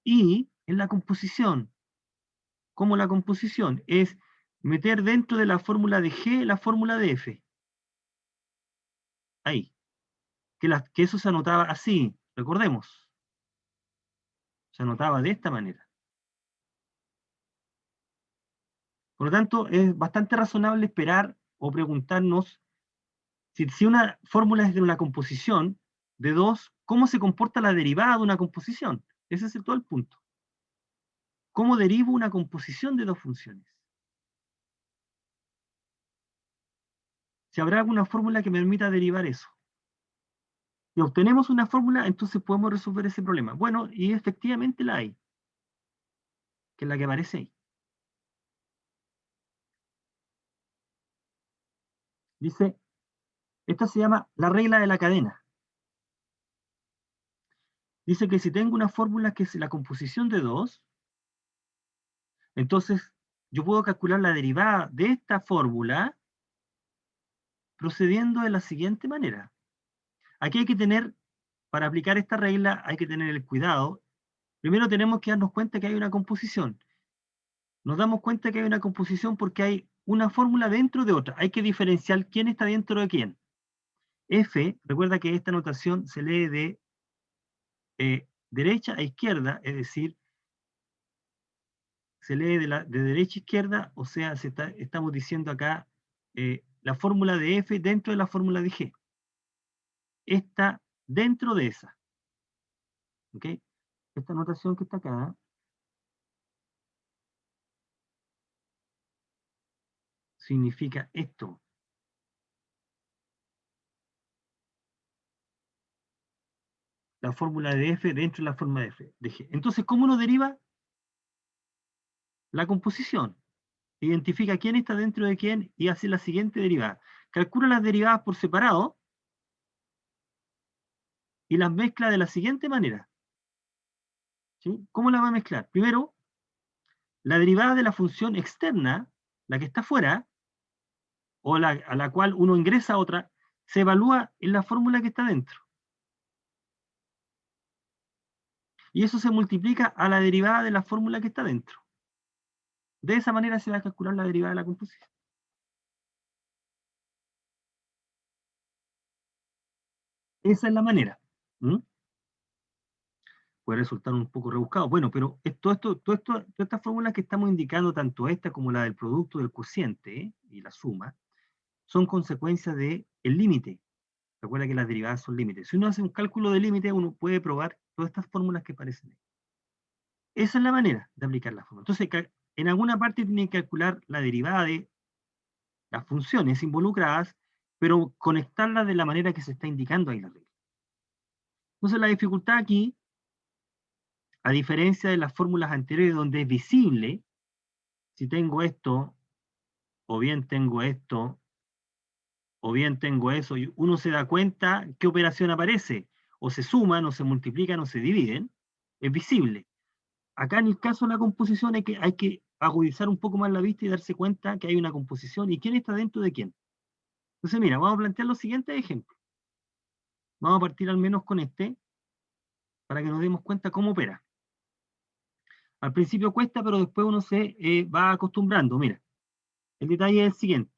Y en la composición, ¿cómo la composición? Es meter dentro de la fórmula de G la fórmula de F. Ahí. Que eso se anotaba así, recordemos. Se anotaba de esta manera. Por lo tanto, es bastante razonable esperar o preguntarnos si una fórmula es de una composición de dos, ¿cómo se comporta la derivada de una composición? Ese es todo el punto. ¿Cómo derivo una composición de dos funciones? Si habrá alguna fórmula que me permita derivar eso. Y obtenemos una fórmula, entonces podemos resolver ese problema. Bueno, y efectivamente la hay, que es la que aparece ahí. Dice, esta se llama la regla de la cadena. Dice que si tengo una fórmula que es la composición de dos, entonces yo puedo calcular la derivada de esta fórmula procediendo de la siguiente manera. Aquí hay que tener, para aplicar esta regla, hay que tener el cuidado. Primero tenemos que darnos cuenta que hay una composición. Nos damos cuenta que hay una composición porque hay una fórmula dentro de otra. Hay que diferenciar quién está dentro de quién. F, recuerda que esta notación se lee de derecha a izquierda, es decir, se lee de derecha a izquierda, o sea, estamos diciendo acá la fórmula de F dentro de la fórmula de G. Está dentro de esa. ¿Ok? Esta notación que está acá significa esto. La fórmula de F dentro de la fórmula de G. Entonces, ¿cómo uno deriva? La composición. Identifica quién está dentro de quién y hace la siguiente derivada. Calcula las derivadas por separado y las mezcla de la siguiente manera. ¿Sí? ¿Cómo las va a mezclar? Primero, la derivada de la función externa, la que está fuera, o a la cual uno ingresa otra, se evalúa en la fórmula que está dentro. Y eso se multiplica a la derivada de la fórmula que está dentro. De esa manera se va a calcular la derivada de la composición. Esa es la manera. ¿Mm? puede resultar un poco rebuscado. Bueno, pero todas estas fórmulas que estamos indicando, tanto esta como la del producto del cociente, y la suma, son consecuencias del límite. Recuerda que las derivadas son límites. Si uno hace un cálculo de límite, uno puede probar todas estas fórmulas que aparecen ahí. Esa es la manera de aplicar la fórmula. Entonces, en alguna parte tiene que calcular la derivada de las funciones involucradas, pero conectarlas de la manera que se está indicando ahí la regla. Entonces, la dificultad aquí, a diferencia de las fórmulas anteriores donde es visible, si tengo esto, o bien tengo esto, o bien tengo eso, y uno se da cuenta qué operación aparece, o se suman, o se multiplican, o se dividen, es visible. Acá en el caso de la composición hay que agudizar un poco más la vista y darse cuenta que hay una composición y quién está dentro de quién. Entonces, mira, vamos a plantear los siguientes ejemplos. Vamos a partir al menos con este, para que nos demos cuenta cómo opera. Al principio cuesta, pero después uno se va acostumbrando. Mira, el detalle es el siguiente.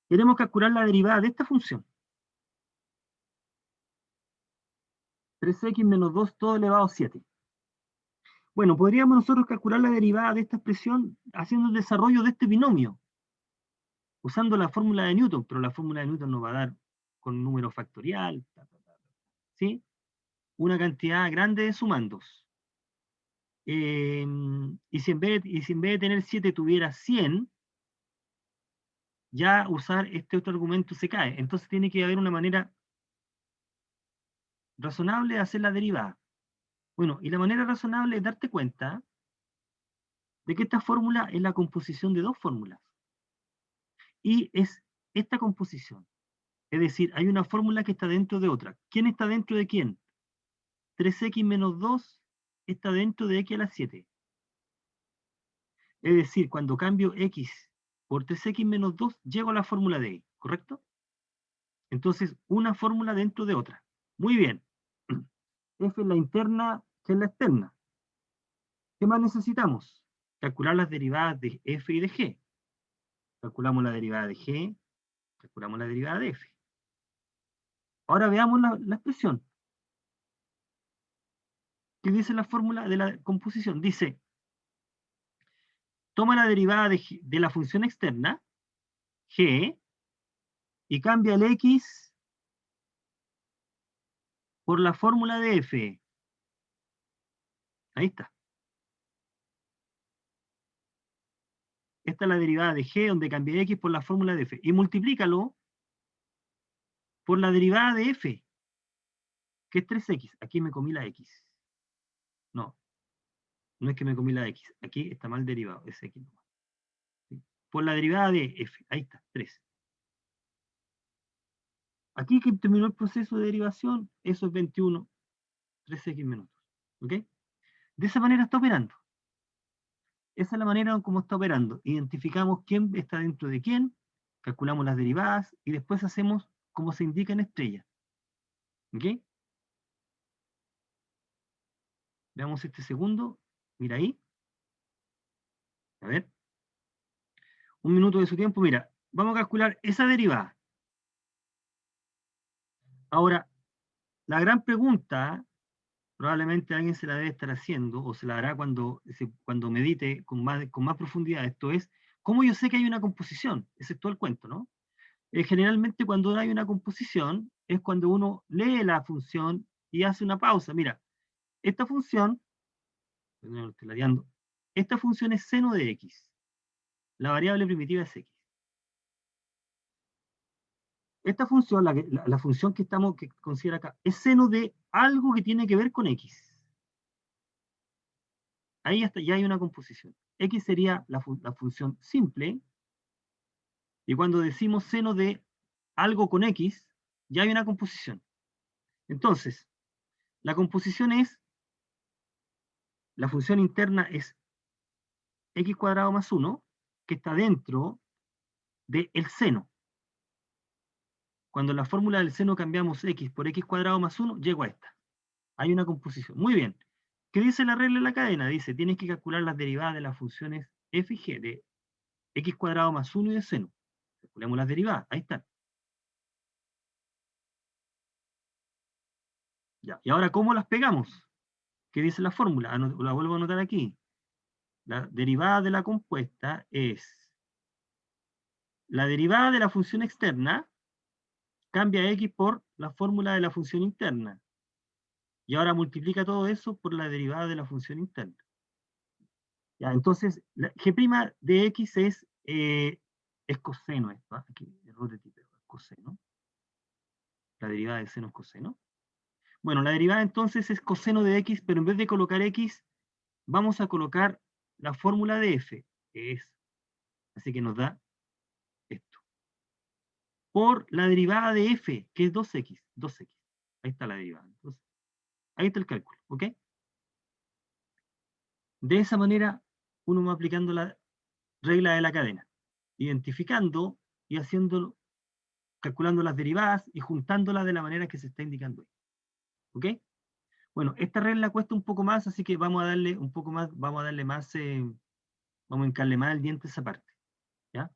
Queremos calcular la derivada de esta función. 3x menos 2 todo elevado a 7. Bueno, podríamos nosotros calcular la derivada de esta expresión haciendo el desarrollo de este binomio, usando la fórmula de Newton, pero la fórmula de Newton nos va a dar con un número factorial, ¿sí? Una cantidad grande de sumandos. Y si en vez de tener 7 tuviera 100, ya usar este otro argumento se cae. Entonces tiene que haber una manera razonable de hacer la derivada. Bueno, y la manera razonable es darte cuenta de que esta fórmula es la composición de dos fórmulas. Y es esta composición. Es decir, hay una fórmula que está dentro de otra. ¿Quién está dentro de quién? 3x menos 2 está dentro de x a la 7. Es decir, cuando cambio x por 3x menos 2, llego a la fórmula de y, ¿correcto? Entonces, una fórmula dentro de otra. Muy bien. F es la interna, G es la externa. ¿Qué más necesitamos? Calcular las derivadas de f y de g. Calculamos la derivada de g, calculamos la derivada de f. Ahora veamos la expresión. ¿Qué dice la fórmula de la composición? Dice, toma la derivada de la función externa, g, y cambia el x por la fórmula de f. Ahí está. Esta es la derivada de g, donde cambié x por la fórmula de f. Y multiplícalo por la derivada de f, que es 3x. Aquí me comí la x. No, no es que me comí la x. Aquí está mal derivado, es x. ¿Sí? Por la derivada de f. Ahí está, 3. Aquí que terminó el proceso de derivación, eso es 21, 3x menos 2. ¿Ok? De esa manera está operando. Esa es la manera en cómo está operando. Identificamos quién está dentro de quién, calculamos las derivadas y después hacemos como se indica en estrella. ¿Ok? Veamos este segundo. Mira ahí. A ver. Un minuto de su tiempo. Mira, vamos a calcular esa derivada. Ahora, la gran pregunta, probablemente alguien se la debe estar haciendo, o se la hará cuando medite con más profundidad. Esto es, ¿cómo yo sé que hay una composición? Ese es todo el cuento, ¿no? Generalmente cuando hay una composición es cuando uno lee la función y hace una pausa. Mira, esta función, esta función es seno de x. La variable primitiva es x. Esta función, la función que considera acá, es seno de algo que tiene que ver con x. Ahí ya hay una composición. X sería la función simple, y cuando decimos seno de algo con x, ya hay una composición. Entonces, la composición es, la función interna es x cuadrado más 1, que está dentro del seno. Cuando en la fórmula del seno cambiamos x por x cuadrado más 1, llego a esta. Hay una composición. Muy bien. ¿Qué dice la regla de la cadena? Dice, tienes que calcular las derivadas de las funciones f y g, de x cuadrado más 1 y de seno. Calculemos las derivadas. Ahí están. Ya. Y ahora, ¿cómo las pegamos? ¿Qué dice la fórmula? La vuelvo a anotar aquí. La derivada de la compuesta es la derivada de la función externa, cambia x por la fórmula de la función interna. Y ahora multiplica todo eso por la derivada de la función interna. Ya, entonces, g' de x es coseno esto, ¿eh? Aquí, error de tipo, coseno. La derivada de seno es coseno. Bueno, la derivada entonces es coseno de x, pero en vez de colocar x, vamos a colocar la fórmula de f, que es, así que nos da esto. Por la derivada de f, que es 2x, 2x. Ahí está la derivada. Entonces, ahí está el cálculo, ¿ok? De esa manera, uno va aplicando la regla de la cadena, identificando y haciéndolo, calculando las derivadas y juntándolas de la manera que se está indicando ahí. ¿Ok? Bueno, esta regla cuesta un poco más, así que vamos a darle un poco más, vamos a darle más, vamos a hincarle más el diente a esa parte. ¿Ya?